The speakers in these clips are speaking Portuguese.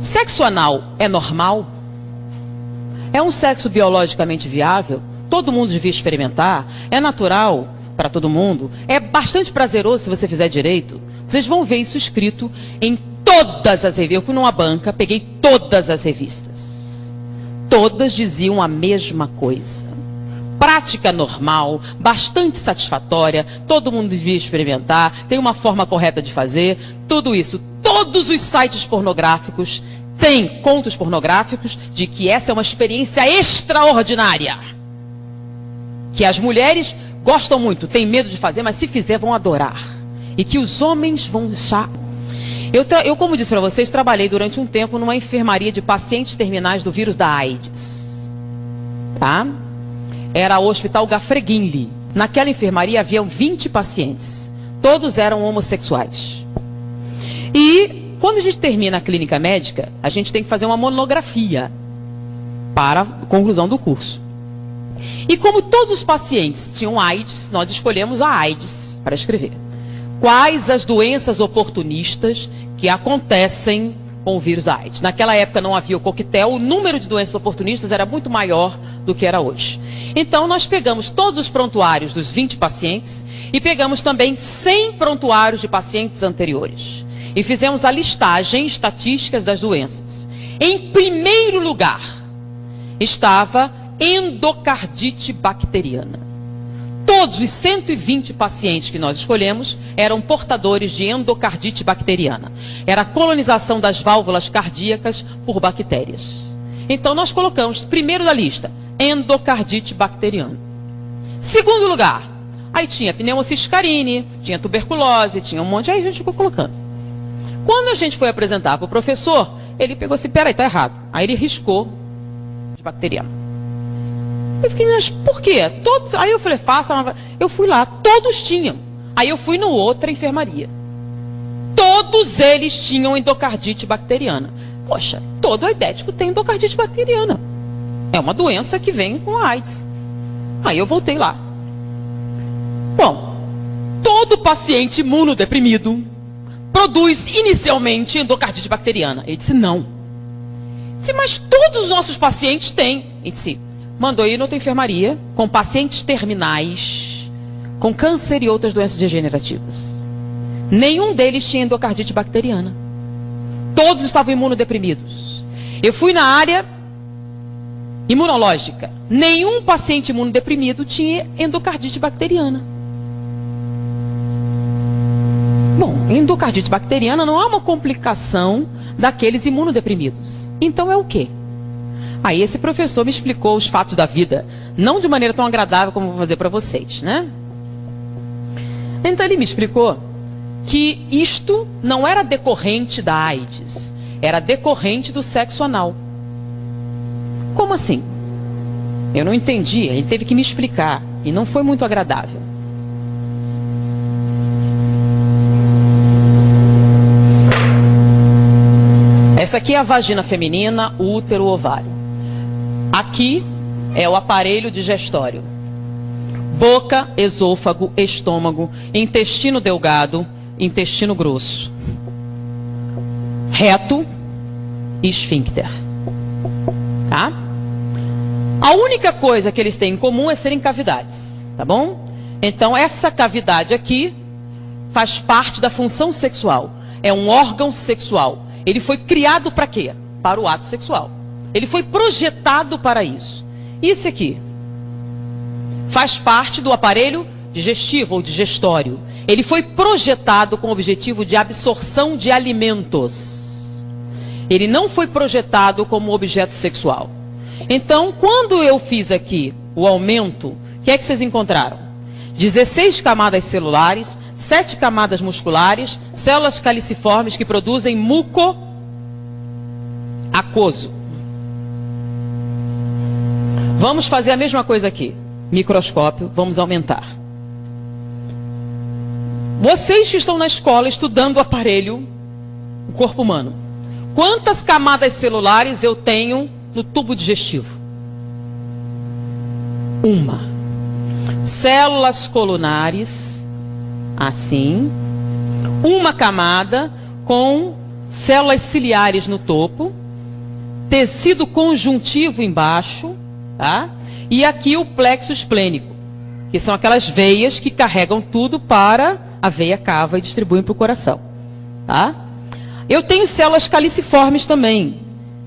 Sexo anal é normal? É um sexo biologicamente viável? Todo mundo devia experimentar? É natural para todo mundo? É bastante prazeroso se você fizer direito? Vocês vão ver isso escrito em todas as revistas. Eu fui numa banca, peguei todas as revistas. Todas diziam a mesma coisa. Prática normal, bastante satisfatória, todo mundo devia experimentar, tem uma forma correta de fazer, tudo isso. Todos os sites pornográficos têm contos pornográficos de que essa é uma experiência extraordinária. Que as mulheres gostam muito, têm medo de fazer, mas se fizer vão adorar. E que os homens vão achar. Eu, como disse para vocês, trabalhei durante um tempo numa enfermaria de pacientes terminais do vírus da AIDS. Tá? Era o Hospital Gafreguinli. Naquela enfermaria haviam 20 pacientes. Todos eram homossexuais. E quando a gente termina a clínica médica, a gente tem que fazer uma monografia para a conclusão do curso. E como todos os pacientes tinham AIDS, nós escolhemos a AIDS para escrever. Quais as doenças oportunistas que acontecem com o vírus da AIDS? Naquela época não havia o coquetel, o número de doenças oportunistas era muito maior do que era hoje. Então nós pegamos todos os prontuários dos 20 pacientes e pegamos também 100 prontuários de pacientes anteriores. E fizemos a listagem estatística das doenças. Em primeiro lugar estava endocardite bacteriana. Todos os 120 pacientes que nós escolhemos eram portadores de endocardite bacteriana. Era a colonização das válvulas cardíacas por bactérias. Então nós colocamos, primeiro da lista, endocardite bacteriana. Segundo lugar, aí tinha pneumociscarine, tinha tuberculose, tinha um monte, aí a gente ficou colocando. Quando a gente foi apresentar para o professor, ele pegou assim, peraí, tá errado. Aí ele riscou de bacteriana. Eu fiquei, mas por quê? Todos... Aí eu falei, faça uma... Eu fui lá, todos tinham. Aí eu fui no outra enfermaria. Todos eles tinham endocardite bacteriana. Poxa, todo aidético tem endocardite bacteriana. É uma doença que vem com a AIDS. Aí eu voltei lá. Bom, todo paciente imunodeprimido produz inicialmente endocardite bacteriana. Ele disse, não. Disse, mas todos os nossos pacientes têm. Ele disse, mandou ir noutra enfermaria com pacientes terminais, com câncer e outras doenças degenerativas. Nenhum deles tinha endocardite bacteriana. Todos estavam imunodeprimidos. Eu fui na área imunológica. Nenhum paciente imunodeprimido tinha endocardite bacteriana. Bom, endocardite bacteriana não é uma complicação daqueles imunodeprimidos. Então é o quê? Aí esse professor me explicou os fatos da vida, não de maneira tão agradável como vou fazer para vocês, né? Então ele me explicou que isto não era decorrente da AIDS, era decorrente do sexo anal. Como assim? Eu não entendi, ele teve que me explicar e não foi muito agradável. Essa aqui é a vagina feminina, o útero, o ovário. Aqui é o aparelho digestório. Boca, esôfago, estômago, intestino delgado, intestino grosso. Reto e esfíncter. Tá? A única coisa que eles têm em comum é serem cavidades. Tá bom? Então essa cavidade aqui faz parte da função sexual. É um órgão sexual. Ele foi criado para quê? Para o ato sexual. Ele foi projetado para isso. E esse aqui faz parte do aparelho digestivo ou digestório. Ele foi projetado com o objetivo de absorção de alimentos. Ele não foi projetado como objeto sexual. Então, quando eu fiz aqui o aumento, o que é que vocês encontraram? 16 camadas celulares, 7 camadas musculares, células caliciformes que produzem muco aquoso. Vamos fazer a mesma coisa aqui. Microscópio, vamos aumentar. Vocês que estão na escola estudando o aparelho, o corpo humano, quantas camadas celulares eu tenho no tubo digestivo? Uma. Células colunares, assim. Uma camada com células ciliares no topo, tecido conjuntivo embaixo, tá? E aqui o plexo esplênico, que são aquelas veias que carregam tudo para a veia cava e distribuem para o coração, tá? Eu tenho células caliciformes também,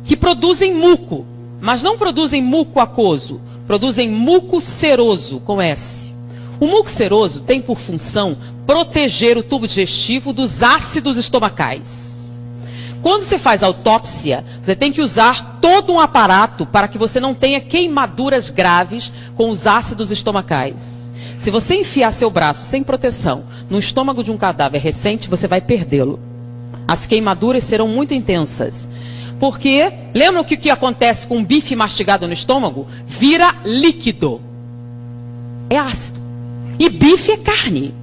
que produzem muco, mas não produzem muco aquoso, produzem muco seroso, com S. O muco seroso tem por função proteger o tubo digestivo dos ácidos estomacais. Quando você faz autópsia, você tem que usar todo um aparato para que você não tenha queimaduras graves com os ácidos estomacais. Se você enfiar seu braço sem proteção no estômago de um cadáver recente, você vai perdê-lo. As queimaduras serão muito intensas. Porque, lembram que o que acontece com um bife mastigado no estômago? Vira líquido. É ácido. E bife é carne.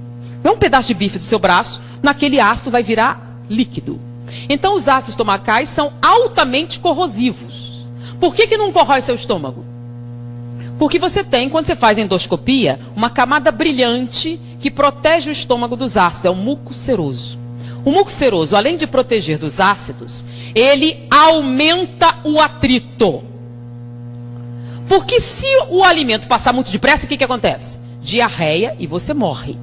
É um pedaço de bife do seu braço, naquele ácido vai virar líquido. Então os ácidos estomacais são altamente corrosivos. Por que não corrói seu estômago? Porque você tem, quando você faz endoscopia, uma camada brilhante que protege o estômago dos ácidos. É o muco seroso. O muco seroso, além de proteger dos ácidos, ele aumenta o atrito. Porque se o alimento passar muito depressa, o que acontece? Diarreia e você morre.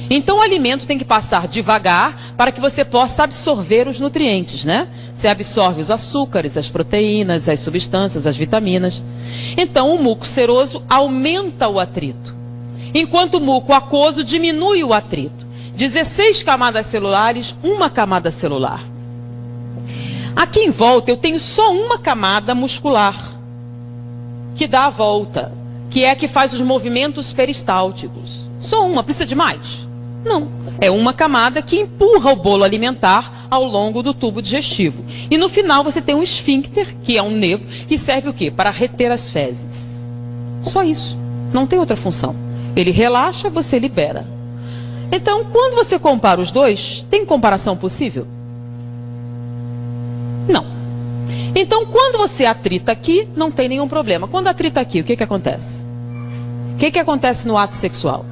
Então o alimento tem que passar devagar para que você possa absorver os nutrientes, né? Você absorve os açúcares, as proteínas, as substâncias, as vitaminas. Então o muco seroso aumenta o atrito, enquanto o muco aquoso diminui o atrito. 16 camadas celulares, uma camada celular. Aqui em volta eu tenho só uma camada muscular, que dá a volta, que é a que faz os movimentos peristálticos. Só uma, precisa de mais? Não. É uma camada que empurra o bolo alimentar ao longo do tubo digestivo. E no final você tem um esfíncter, que é um nervo, que serve o quê? Para reter as fezes. Só isso. Não tem outra função. Ele relaxa, você libera. Então, quando você compara os dois, tem comparação possível? Não. Então, quando você atrita aqui, não tem nenhum problema. Quando atrita aqui, o que acontece? O que acontece no ato sexual?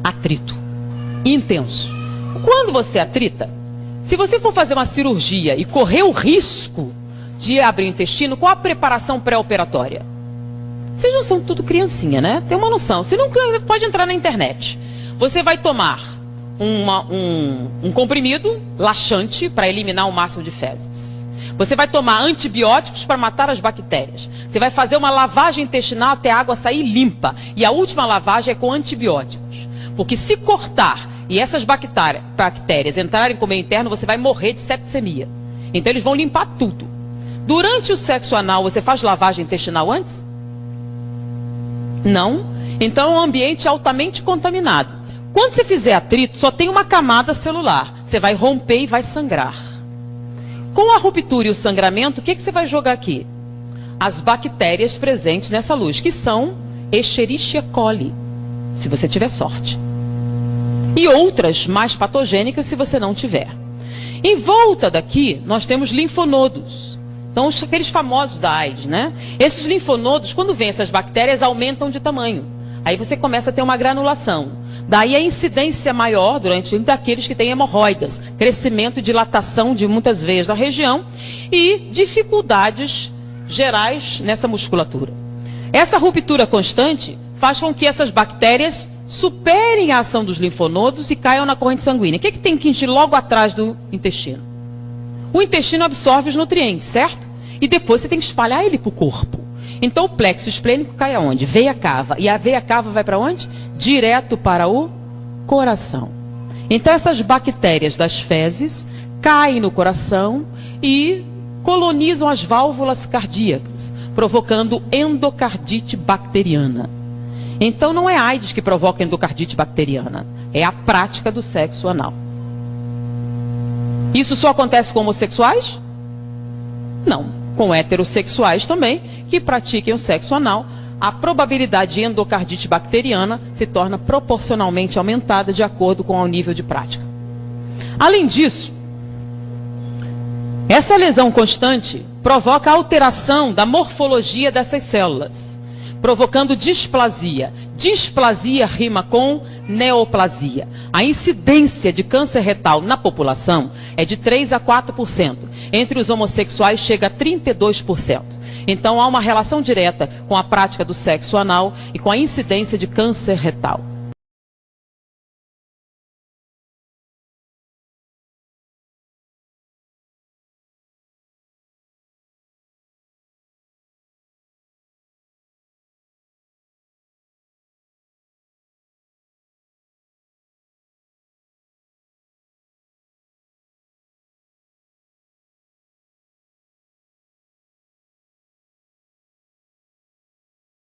Atrito. Intenso. Quando você atrita, se você for fazer uma cirurgia e correr o risco de abrir o intestino, qual a preparação pré-operatória? Vocês não são tudo criancinha, né? Tem uma noção. Você não pode entrar na internet. Você vai tomar um comprimido laxante para eliminar o máximo de fezes. Você vai tomar antibióticos para matar as bactérias. Você vai fazer uma lavagem intestinal até a água sair limpa. E a última lavagem é com antibióticos. Porque se cortar e essas bactérias entrarem com o meio interno, você vai morrer de septicemia. Então eles vão limpar tudo. Durante o sexo anal, você faz lavagem intestinal antes? Não. Então é um ambiente altamente contaminado. Quando você fizer atrito, só tem uma camada celular. Você vai romper e vai sangrar. Com a ruptura e o sangramento, o que você vai jogar aqui? As bactérias presentes nessa luz, que são Escherichia coli, se você tiver sorte. E outras mais patogênicas, se você não tiver. Em volta daqui, nós temos linfonodos. São aqueles famosos da AIDS, né? Esses linfonodos, quando vêm essas bactérias, aumentam de tamanho. Aí você começa a ter uma granulação. Daí a incidência maior durante daqueles que têm hemorroidas, crescimento e dilatação de muitas veias da região e dificuldades gerais nessa musculatura. Essa ruptura constante faz com que essas bactérias superem a ação dos linfonodos e caiam na corrente sanguínea. O que tem que encher logo atrás do intestino? O intestino absorve os nutrientes, certo? E depois você tem que espalhar ele para o corpo. Então o plexo esplênico cai aonde? Veia cava. E a veia cava vai para onde? Direto para o coração. Então essas bactérias das fezes caem no coração e colonizam as válvulas cardíacas, provocando endocardite bacteriana. Então não é a AIDS que provoca endocardite bacteriana, é a prática do sexo anal. Isso só acontece com homossexuais? Não. Com heterossexuais também, que pratiquem o sexo anal, a probabilidade de endocardite bacteriana se torna proporcionalmente aumentada de acordo com o nível de prática. Além disso, essa lesão constante provoca alteração da morfologia dessas células, provocando displasia. Displasia rima com neoplasia. a incidência de câncer retal na população é de 3 a 4%. Entre os homossexuais chega a 32%. Então há uma relação direta com a prática do sexo anal e com a incidência de câncer retal.